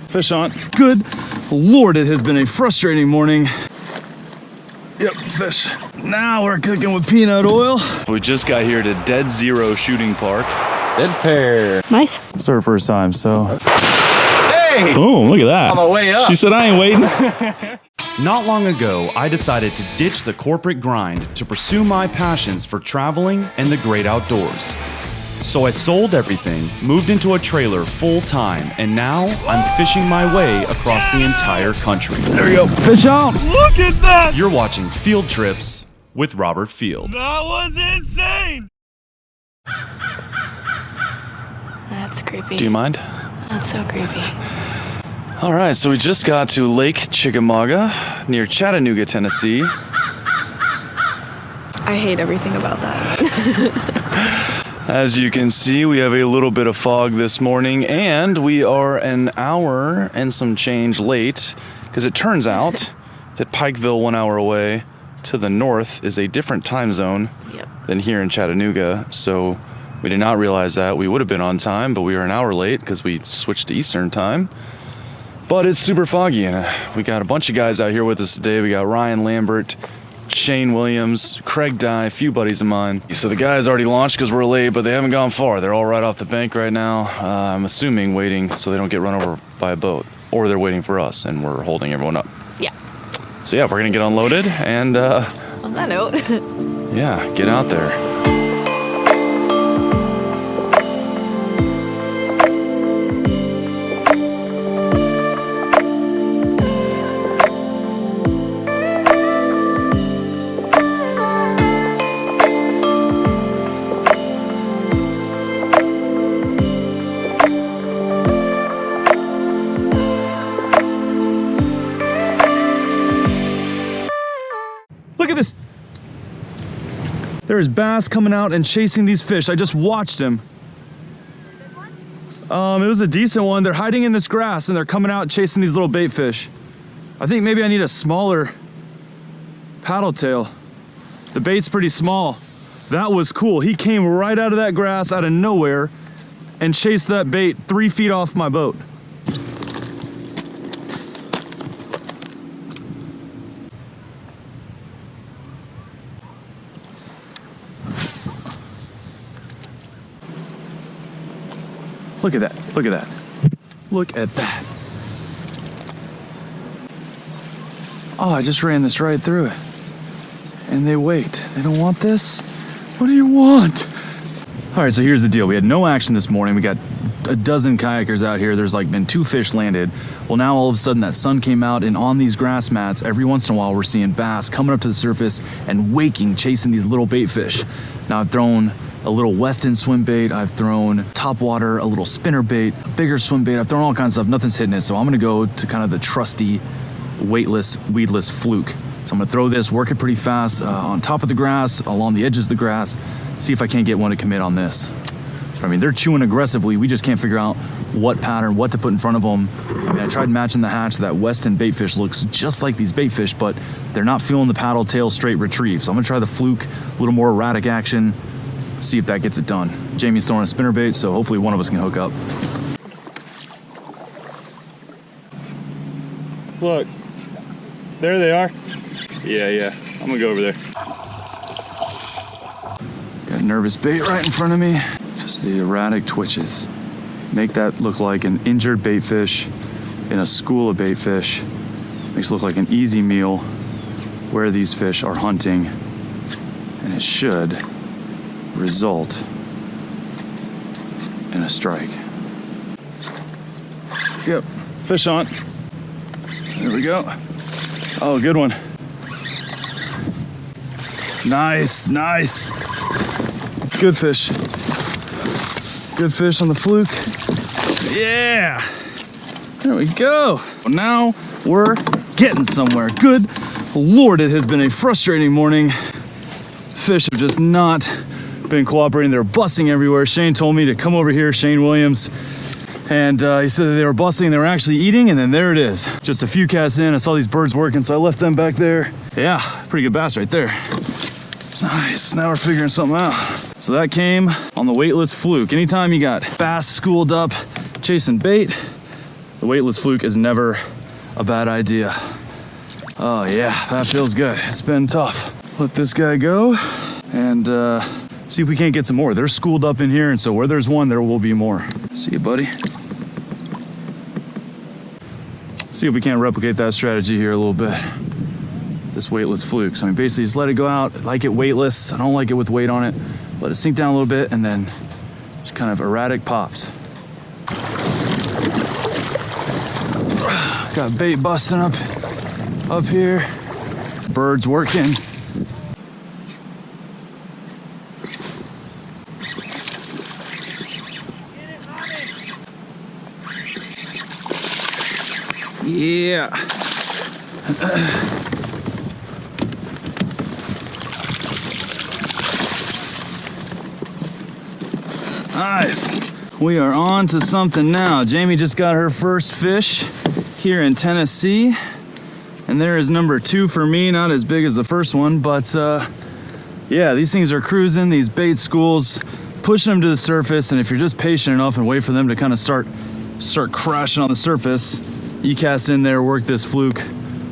Fish on. Good Lord, it has been a frustrating morning. Yep, fish. Now we're cooking with peanut oil. We just got here to Dead Zero Shooting Park. Dead pair. Nice. It's our first time, so. Hey! Oh, look at that. On the way up. She said I ain't waiting. Not long ago, I decided to ditch the corporate grind to pursue my passions for traveling and the great outdoors. So I sold everything, moved into a trailer full time, and now I'm fishing my way across the entire country. There we go. Fish on. Look at that! You're watching Field Trips with Robert Field. That was insane! That's creepy. Do you mind? That's so creepy. All right, so we just got to Lake Chickamauga near Chattanooga, Tennessee. I hate everything about that. As you can see, we have a little bit of fog this morning, and we are an hour and some change late, because it turns out that Pikeville, 1 hour away to the north, is a different time zone than here in Chattanooga. So we did not realize that. We would have been on time, but we were an hour late because we switched to Eastern time. But it's super foggy, and we got a bunch of guys out here with us today. We got Ryan Lambert, Shane Williams, Craig Dye, a few buddies of mine. So the guys already launched because we're late, but they haven't gone far. They're all right off the bank right now. I'm assuming waiting so they don't get run over by a boat, or they're waiting for us and we're holding everyone up. Yeah. So yeah, we're gonna get unloaded and On that note. yeah, get out there. Look at this. There's bass coming out and chasing these fish. I just watched him. It was a decent one. They're hiding in this grass and they're coming out chasing these little bait fish. I think maybe I need a smaller paddle tail. The bait's pretty small. That was cool. He came right out of that grass out of nowhere and chased that bait 3 feet off my boat. Look at that, look at that. Look at that. Oh, I just ran this right through it. And they wait. They don't want this? What do you want? All right, so here's the deal. We had no action this morning. We got a dozen kayakers out here. There's like been 2 fish landed. Well, now all of a sudden that sun came out, and on these grass mats, every once in a while we're seeing bass coming up to the surface and waking, chasing these little bait fish. Now I've thrown a little Weston swim bait, I've thrown topwater, a little spinner bait, a bigger swim bait, I've thrown all kinds of stuff, nothing's hitting it. So I'm gonna go to kind of the trusty, weightless, weedless fluke. So I'm gonna throw this, work it pretty fast on top of the grass, along the edges of the grass, see if I can't get one to commit on this. I mean, they're chewing aggressively, we just can't figure out what pattern, what to put in front of them. I mean, I tried matching the hatch. That Weston bait fish looks just like these bait fish, but they're not feeling the paddle tail straight retrieve. So I'm gonna try the fluke, a little more erratic action, see if that gets it done. Jamie's throwing a spinner bait, so hopefully one of us can hook up. Look, there they are. Yeah, I'm gonna go over there. Got nervous bait right in front of me. Just the erratic twitches. Make that look like an injured bait fish in a school of bait fish. Makes it look like an easy meal where these fish are hunting, and it should result in a strike. Yep, fish on. There we go. Oh, good one. Nice, nice. Good fish. Good fish on the fluke. Yeah, there we go. Well, now we're getting somewhere. Good Lord, it has been a frustrating morning. Fish have just not been cooperating. They're busting everywhere. Shane told me to come over here, Shane Williams, and he said that they were busting, they were actually eating, and then there it is. Just a few casts in, I saw these birds working, so I left them back there. Yeah, pretty good bass right there. Nice, now we're figuring something out. So that came on the weightless fluke. Anytime you got bass schooled up, chasing bait, The weightless fluke is never a bad idea. Oh yeah, that feels good. It's been tough. Let this guy go and see if we can't get some more. They're schooled up in here, and so where there's one, there will be more. See you, buddy. See if we can't replicate that strategy here a little bit. This weightless fluke. So I mean, basically just let it go out. I like it weightless. I don't like it with weight on it. Let it sink down a little bit, and then just kind of erratic pops. Got bait busting up here. Birds working. Yeah. Nice. We are on to something now. Jamie just got her first fish here in Tennessee. And there is number 2 for me, not as big as the first one, but yeah, these things are cruising, these bait schools, pushing them to the surface, and if you're just patient enough and wait for them to kind of start crashing on the surface, you cast in there, work this fluke,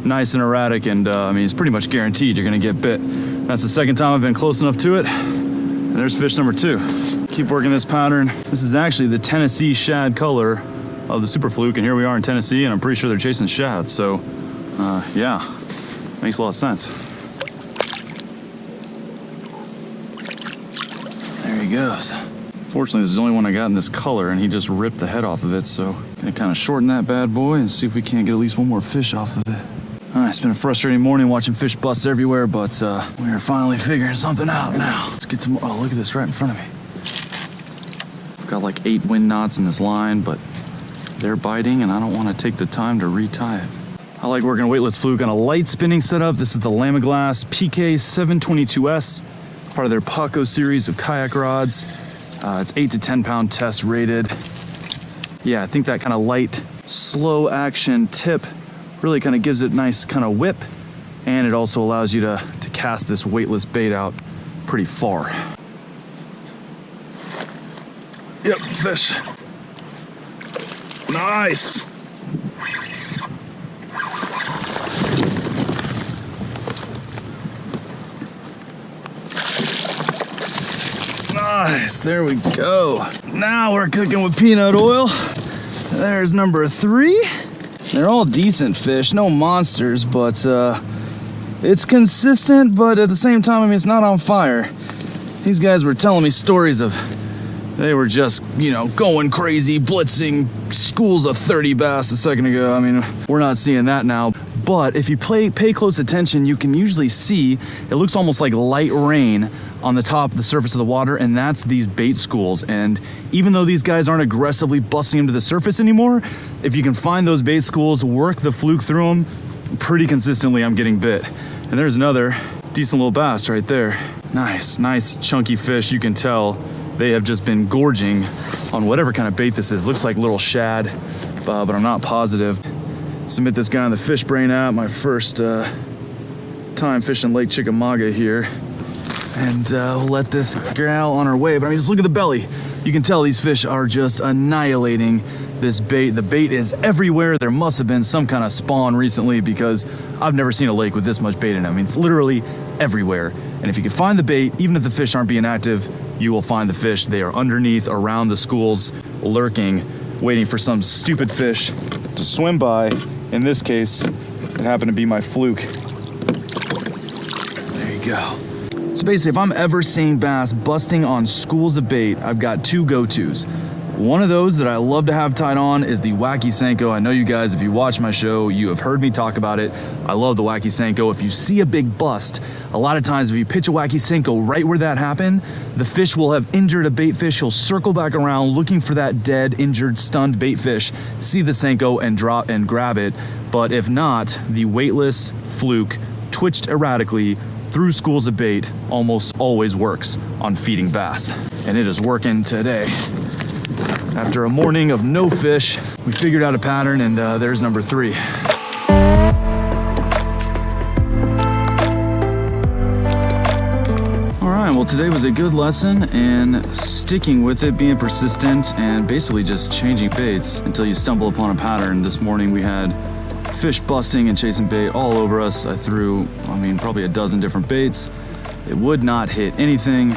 nice and erratic, and I mean, it's pretty much guaranteed you're gonna get bit. That's the second time I've been close enough to it, and there's fish number 2. Keep working this pattern. This is actually the Tennessee shad color of the super fluke, and here we are in Tennessee, and I'm pretty sure they're chasing shad, so yeah, makes a lot of sense. There he goes. Fortunately, this is the only one I got in this color, and he just ripped the head off of it, so I'm gonna kind of shorten that bad boy and see if we can't get at least one more fish off of it. All right, it's been a frustrating morning watching fish bust everywhere, but we are finally figuring something out now. Let's get some more. Oh, look at this right in front of me. I've got like 8 wind knots in this line, but they're biting, and I don't want to take the time to retie it. I like working a weightless fluke on a light spinning setup. This is the Lamiglass PK 722S, part of their Paco series of kayak rods. It's 8 to 10 pound test rated. Yeah, I think that kind of light, slow action tip really kind of gives it nice kind of whip, and it also allows you to cast this weightless bait out pretty far. Yep, fish. Nice. Nice, there we go. Now we're cooking with peanut oil. There's number 3. They're all decent fish, no monsters, but it's consistent, but at the same time, I mean, it's not on fire. These guys were telling me stories of, they were just, you know, going crazy, blitzing schools of 30 bass a second ago. I mean, we're not seeing that now. But if you pay close attention, you can usually see, it looks almost like light rain on the top of the surface of the water, and that's these bait schools. And even though these guys aren't aggressively busting them to the surface anymore, if you can find those bait schools, work the fluke through them, pretty consistently I'm getting bit. And there's another decent little bass right there. Nice chunky fish. You can tell they have just been gorging on whatever kind of bait this is. Looks like little shad, but I'm not positive. Submit this guy on the Fish Brain app, my first time fishing Lake Chickamauga here. And we'll let this gal on her way. But I mean, just look at the belly. You can tell these fish are just annihilating this bait. The bait is everywhere. There must have been some kind of spawn recently, because I've never seen a lake with this much bait in it. I mean, it's literally everywhere. And if you can find the bait, even if the fish aren't being active, you will find the fish. They are underneath, around the schools, lurking, waiting for some stupid fish to swim by. In this case, it happened to be my fluke. There you go. So basically, if I'm ever seeing bass busting on schools of bait, I've got 2 go-tos. One of those that I love to have tied on is the Wacky Senko. I know you guys, if you watch my show, you have heard me talk about it. I love the Wacky Senko. If you see a big bust, a lot of times if you pitch a Wacky Senko right where that happened, the fish will have injured a bait fish. He'll circle back around looking for that dead, injured, stunned bait fish, see the Senko and drop and grab it. But if not, the weightless fluke twitched erratically through schools of bait almost always works on feeding bass. And it is working today. After a morning of no fish, we figured out a pattern, and there's number 3. All right, right, well today was a good lesson in sticking with it, being persistent, and basically just changing baits until you stumble upon a pattern. This morning we had fish busting and chasing bait all over us. I threw, probably a dozen different baits. It would not hit anything.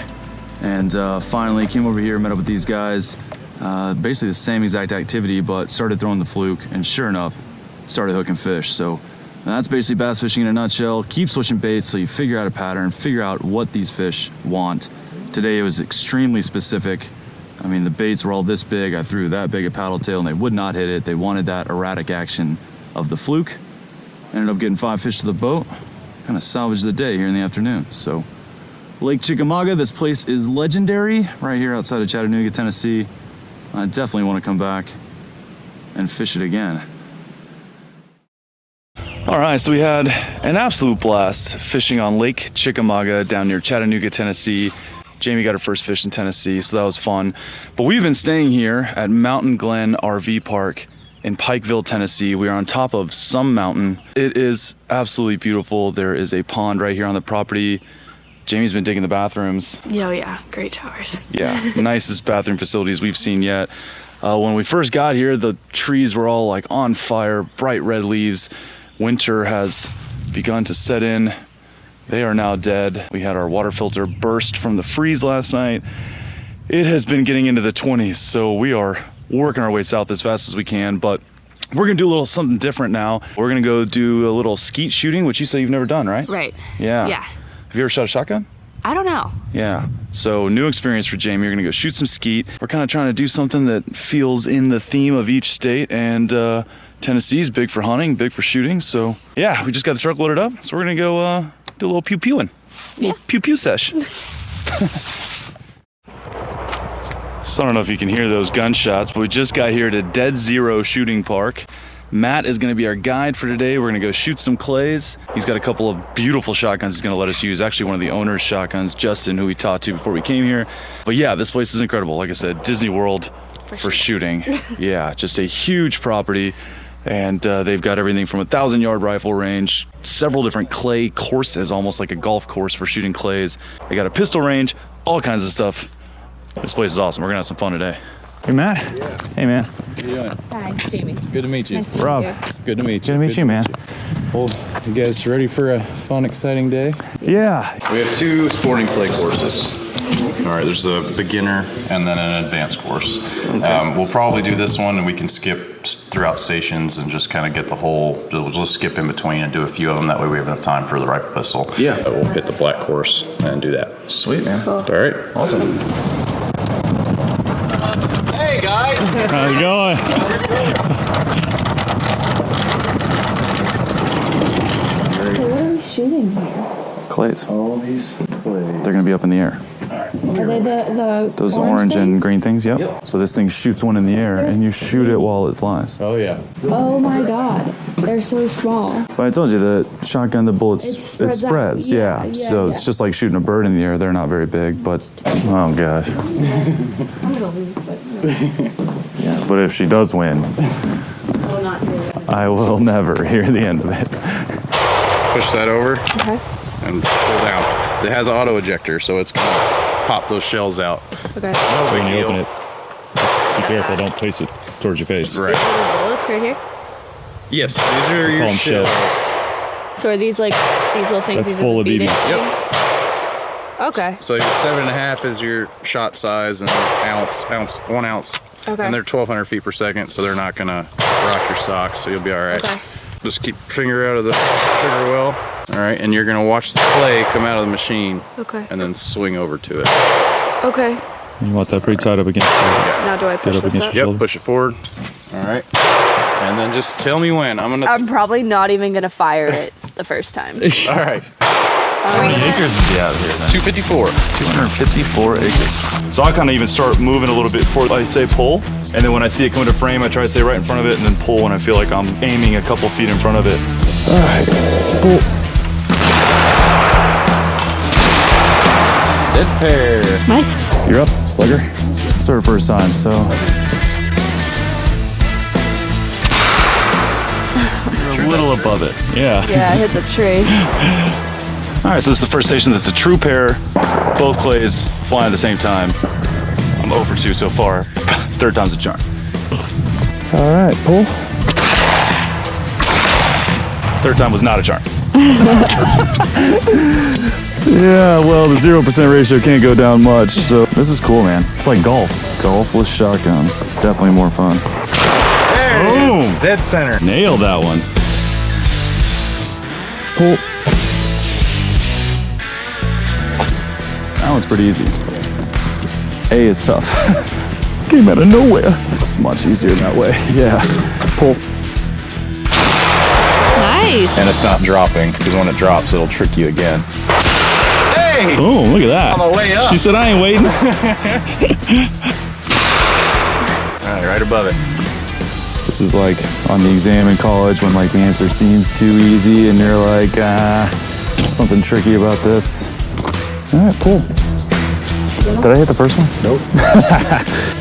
And finally came over here, met up with these guys. Basically the same exact activity, but started throwing the fluke, and sure enough, started hooking fish. So that's basically bass fishing in a nutshell. Keep switching baits till you figure out a pattern, figure out what these fish want. Today it was extremely specific. The baits were all this big. I threw that big a paddle tail and they would not hit it. They wanted that erratic action of the fluke. Ended up getting 5 fish to the boat. Kind of salvaged the day here in the afternoon. So Lake Chickamauga, this place is legendary right here outside of Chattanooga, Tennessee. I definitely want to come back and fish it again. All right, so we had an absolute blast fishing on Lake Chickamauga down near Chattanooga, Tennessee. Jamie got her first fish in Tennessee, so that was fun. But we've been staying here at Mountain Glen RV Park in Pikeville, Tennessee. We are on top of some mountain. It is absolutely beautiful. There is a pond right here on the property. Jamie's been digging the bathrooms. Oh yeah, great showers. Yeah, nicest bathroom facilities we've seen yet. When we first got here, the trees were all like on fire, bright red leaves. Winter has begun to set in. They are now dead. We had our water filter burst from the freeze last night. It has been getting into the 20s, so we are working our way south as fast as we can, but we're gonna do a little something different now. We're gonna go do a little skeet shooting, which you say you've never done, right? Right. Yeah. Yeah. Have you ever shot a shotgun? I don't know. Yeah, so new experience for Jamie. We're gonna go shoot some skeet. We're kind of trying to do something that feels in the theme of each state, and Tennessee's big for hunting, big for shooting. So yeah, we just got the truck loaded up, so we're gonna go do a little pew-pewing. Yeah. Pew-pew sesh. So I don't know if you can hear those gunshots, but we just got here to Dead Zero Shooting Park. Matt is gonna be our guide for today. We're gonna go shoot some clays. He's got a couple of beautiful shotguns he's gonna let us use. Actually, one of the owner's shotguns, Justin, who we talked to before we came here. But yeah, this place is incredible. Like I said, Disney World for shooting. Yeah, just a huge property. And they've got everything from a 1,000-yard rifle range, several different clay courses, almost like a golf course for shooting clays. They got a pistol range, all kinds of stuff. This place is awesome. We're gonna have some fun today. Hey, Matt. Yeah. Hey, man. How you doing? Hi, Jamie. Good to meet you. Nice to Rob. meet you. Good to meet you. Good to meet you, man. Well, you guys ready for a fun, exciting day? Yeah. We have 2 sporting clay courses. All right, there's a beginner and then an advanced course. We'll probably do this one and we can skip throughout stations and just kind of get the whole, we'll just skip in between and do a few of them. That way we have enough time for the rifle pistol. Yeah. We'll hit the black course and do that. Sweet, man. Cool. All right. Awesome. Hey guys! How's it going? What are we shooting here? Clays. All these clays. They're gonna be up in the air. Are they the Those orange and things? green things, yep. So this thing shoots one in the air and you shoot it while it flies. Oh, yeah. Oh my god, they're so small. But I told you, the shotgun, the bullets, It it spreads out. spreads, Yeah, yeah. yeah, So yeah. it's just like shooting a bird in the air. They're not very big, but, oh gosh. I'm gonna lose, but Yeah, but if she does win, I will not do it. I will never hear the end of it. Push that over Okay. and pull down. It has an auto ejector, so it's gonna pop those shells out. Okay. So when you open it, be careful, don't place it towards your face. right. These are the bullets right here. Yes, these are your call 'em shells. shells. So are these like these little things? That's These full are of the beaded BBs. Yep. things? Okay. So your 7.5 is your shot size, and 1 ounce. Okay. And they're 1,200 feet per second, so they're not gonna rock your socks, so you'll be all right. Okay. Just keep finger out of the trigger well. All right, and you're gonna watch the clay come out of the machine, Okay. and then swing over to it. Okay. You want that pretty tight up against Now do I push up this against up? your Yep, push it forward. All right, and then just tell me when. I'm gonna. I'm probably not even gonna fire it the first time. All right. How many acres is he out here then? 254. 254 acres. So I kind of even start moving a little bit before I say pull, and then when I see it come into frame, I try to stay right in front of it, and then pull when I feel like I'm aiming a couple feet in front of it. All right, pull. Dead pair. Nice. You're up, slugger. It's our first time, so. You're a little above it. Yeah. Yeah, I hit the tree. All right, so this is the first station that's a true pair. Both clays flying at the same time. I'm 0 for 2 so far. Third time's a charm. All right, pull. Third time was not a charm. Yeah, well, the 0% ratio can't go down much, so this is cool, man. It's like golf. Golf with shotguns. Definitely more fun. Boom! Dead center. Nailed that one. Pull. That one's pretty easy. A is tough. Came out of nowhere. It's much easier that way. Yeah. Pull. Nice. And it's not dropping, because when it drops, it'll trick you again. Hey! Boom, look at that. On the way up. She said, I ain't waiting. All right, right above it. This is like on the exam in college when like the answer seems too easy and you're like, something tricky about this. All right, pull. Did I hit the first one? Nope.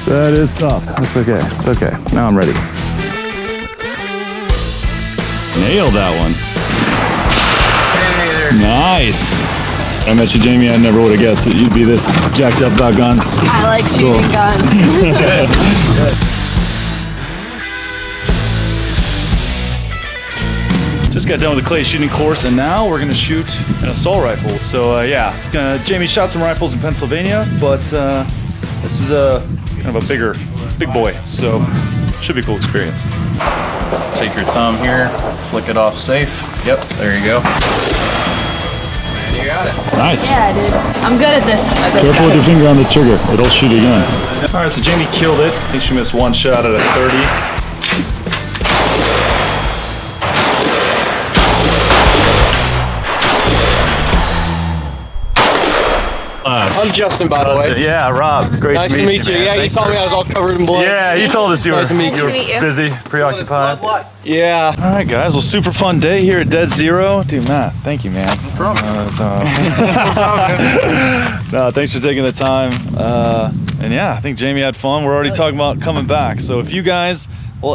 That is tough. That's okay. It's okay. Now I'm ready. Nailed that one. Nice. I met you, Jamie. I never would have guessed that you'd be this jacked up about guns. I like shooting guns. Just got done with the clay shooting course, and now we're gonna shoot an assault rifle. So yeah, Jamie shot some rifles in Pennsylvania, but this is a kind of a big boy. So should be a cool experience. Take your thumb here, flick it off safe. Yep, there you go. And you got it. Nice. Yeah, dude. I'm good at this. Careful with your finger on the trigger. It'll shoot again. All right, so Jamie killed it. I think she missed one shot out of 30. I'm Justin, by the way. Yeah, Rob. Great Nice to meet you. man. Yeah, you Thanks told me I was all covered in blood. Yeah, you told us you were, Nice to meet you were you. busy, preoccupied. Yeah. All right, guys. Well, super fun day here at Dead Zero. Dude, Matt, thank you, man. No problem. No, thanks for taking the time. And yeah, I think Jamie had fun. We're already talking about coming back. So if you guys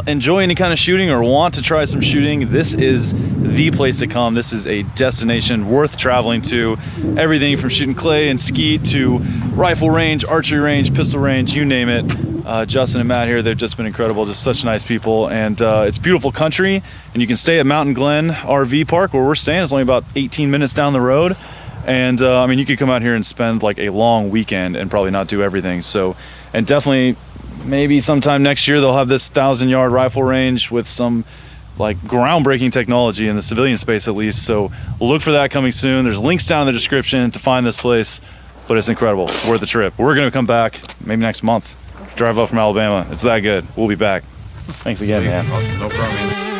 enjoy any kind of shooting or want to try some shooting, this is the place to come. This is a destination worth traveling to. Everything from shooting clay and skeet to rifle range, archery range, pistol range, you name it. Justin and Matt here, they've just been incredible, just such nice people. And it's beautiful country, and you can stay at Mountain Glen RV Park where we're staying. It's only about 18 minutes down the road. And I mean, you could come out here and spend like a long weekend and probably not do everything. So, and definitely maybe sometime next year they'll have this 1,000-yard rifle range with some like groundbreaking technology in the civilian space at least. So look for that coming soon. There's links down in the description to find this place, but it's incredible. It's worth the trip. We're gonna come back maybe next month. Drive up from Alabama. It's that good. We'll be back. Thanks again, man. Awesome. No problem.